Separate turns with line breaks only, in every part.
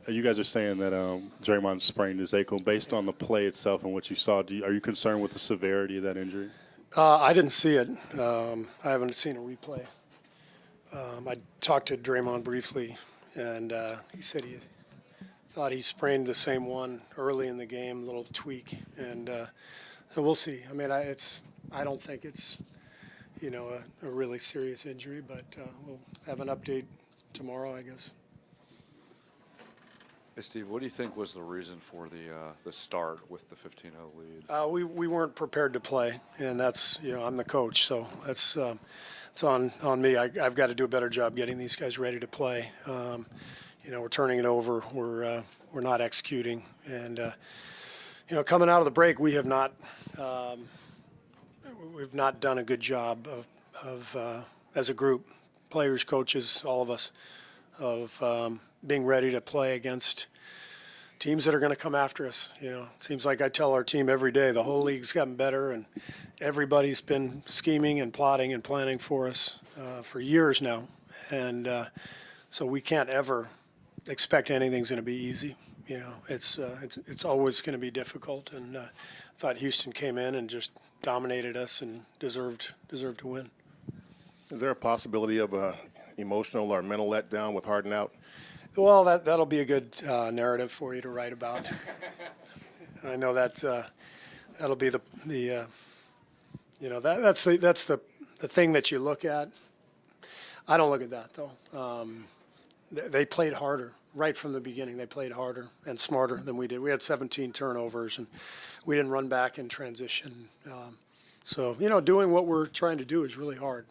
You guys are saying that Draymond sprained his ankle. Based on the play itself and what you saw, are you concerned with the severity of that injury?
I didn't see it. I haven't seen a replay. I talked to Draymond briefly, and he said he thought he sprained the same one early in the game, a little tweak, and so we'll see. I mean, I don't think it's a really serious injury, but we'll have an update tomorrow, I guess.
Hey, Steve, what do you think was the reason for the start with the 15-0 lead?
We weren't prepared to play, and that's I'm the coach, so that's it's on me. I've got to do a better job getting these guys ready to play. We're turning it over. We're not executing, and coming out of the break, we've not done a good job of as a group, players, coaches, all of us, of being ready to play against teams that are going to come after us. It seems like I tell our team every day, the whole league's gotten better, and everybody's been scheming and plotting and planning for us for years now. And so we can't ever expect anything's going to be easy. It's always going to be difficult. And I thought Houston came in and just dominated us and deserved to win.
Is there a possibility of a emotional or mental letdown with Harden out?
Well, that'll be a good narrative for you to write about. I know that that'll be that's the thing that you look at. I don't look at that though. They played harder right from the beginning. They played harder and smarter than we did. We had 17 turnovers and we didn't run back in transition. So doing what we're trying to do is really hard.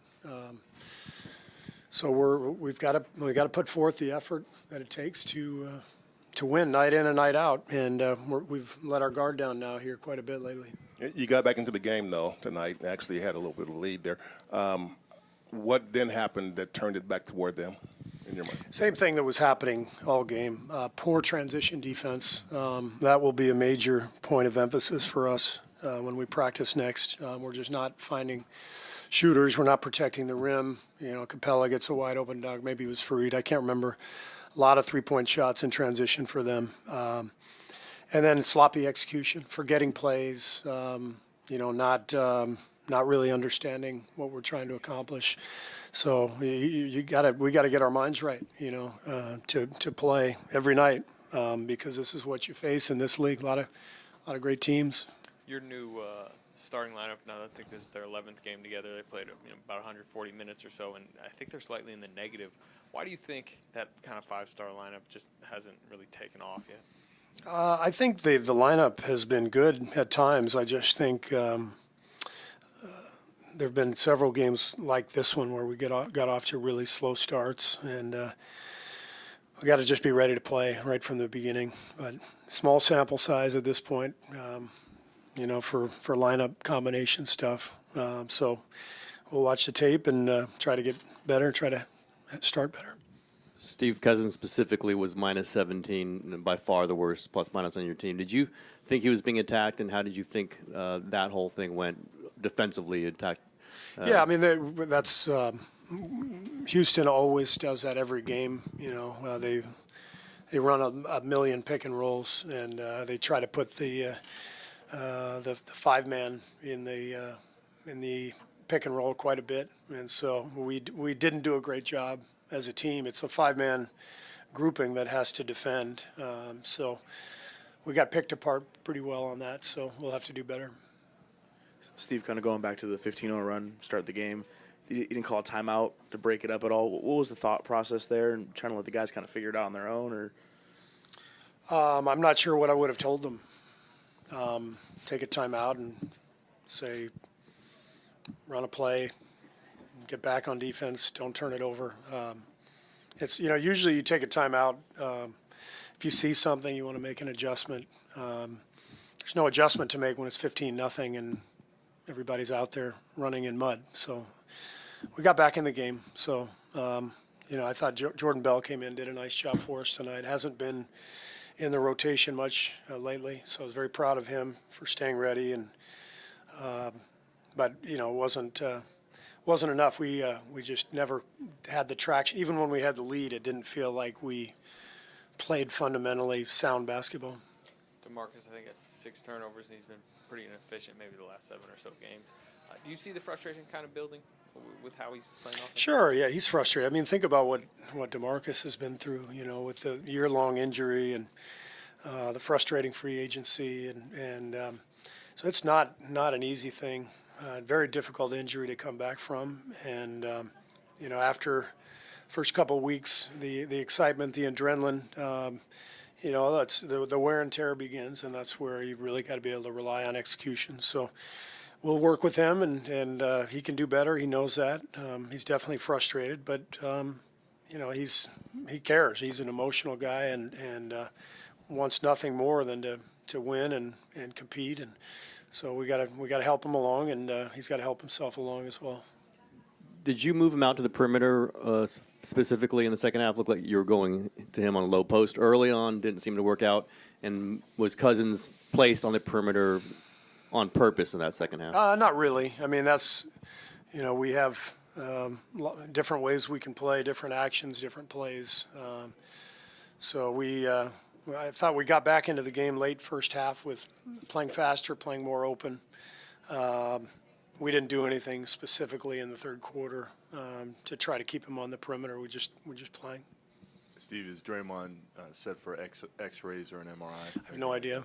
So we've got to put forth the effort that it takes to win night in and night out, and we've let our guard down now here quite a bit lately.
You got back into the game though tonight. Actually, had a little bit of a lead there. What then happened that turned it back toward them in your mind?
Same thing that was happening all game. Poor transition defense. That will be a major point of emphasis for us when we practice next. We're just not finding shooters. We're not protecting the rim. Capella gets a wide open dunk. Maybe it was Fareed. I can't remember. A lot of three-point shots in transition for them. And then sloppy execution, forgetting plays, not really understanding what we're trying to accomplish. So we got to get our minds right, to play every night because this is what you face in this league. A lot of great teams.
Your new starting lineup now, I think this is their 11th game together. They played about 140 minutes or so, and I think they're slightly in the negative. Why do you think that kind of five-star lineup just hasn't really taken off yet?
I think the lineup has been good at times. I just think there have been several games like this one where we got off to really slow starts, and we got to just be ready to play right from the beginning. But small sample size at this point. For lineup combination stuff. So we'll watch the tape and try to get better, try to start better.
Steve Cousins specifically was minus 17, by far the worst plus-minus on your team. Did you think he was being attacked, and how did you think that whole thing went defensively attacked?
Yeah, I mean, that's Houston always does that every game. They run a million pick and rolls, and they try to put the five-man in the pick and roll quite a bit, and so we didn't do a great job as a team. It's a five-man grouping that has to defend, so we got picked apart pretty well on that. So we'll have to do better.
Steve, kind of going back to the 15-0 run, start the game. You didn't call a timeout to break it up at all. What was the thought process there, and trying to let the guys kind of figure it out on their own, or?
I'm not sure what I would have told them. Take a timeout and say, run a play, get back on defense, don't turn it over. It's usually you take a timeout if you see something, you want to make an adjustment. There's no adjustment to make when it's 15-0 and everybody's out there running in mud. So we got back in the game. So I thought Jordan Bell came in, did a nice job for us tonight. Hasn't been in the rotation much lately, so I was very proud of him for staying ready. And but it wasn't enough. We just never had the traction. Even when we had the lead, it didn't feel like we played fundamentally sound basketball.
DeMarcus, I think, has 6 turnovers, and he's been pretty inefficient maybe the last 7 or so games. Do you see the frustration kind of building with how he's playing offense?
Sure, yeah, he's frustrated. I mean, think about what DeMarcus has been through, with the year-long injury and the frustrating free agency, and so it's not an easy thing. Very difficult injury to come back from, and after first couple of weeks, the excitement, the adrenaline, that's the wear and tear begins, and that's where you really got to be able to rely on execution. So we'll work with him, and he can do better. He knows that. He's definitely frustrated, but he cares. He's an emotional guy, and wants nothing more than to win and compete. And so we got to help him along, and he's got to help himself along as well.
Did you move him out to the perimeter specifically in the second half? Looked like you were going to him on a low post early on. Didn't seem to work out. And was Cousins placed on the perimeter on purpose in that second half?
Not really. I mean, that's, we have different ways we can play, different actions, different plays. So I thought we got back into the game late first half with playing faster, playing more open. We didn't do anything specifically in the third quarter to try to keep him on the perimeter. We're just playing.
Steve, is Draymond set for X-rays or an MRI?
I have no idea.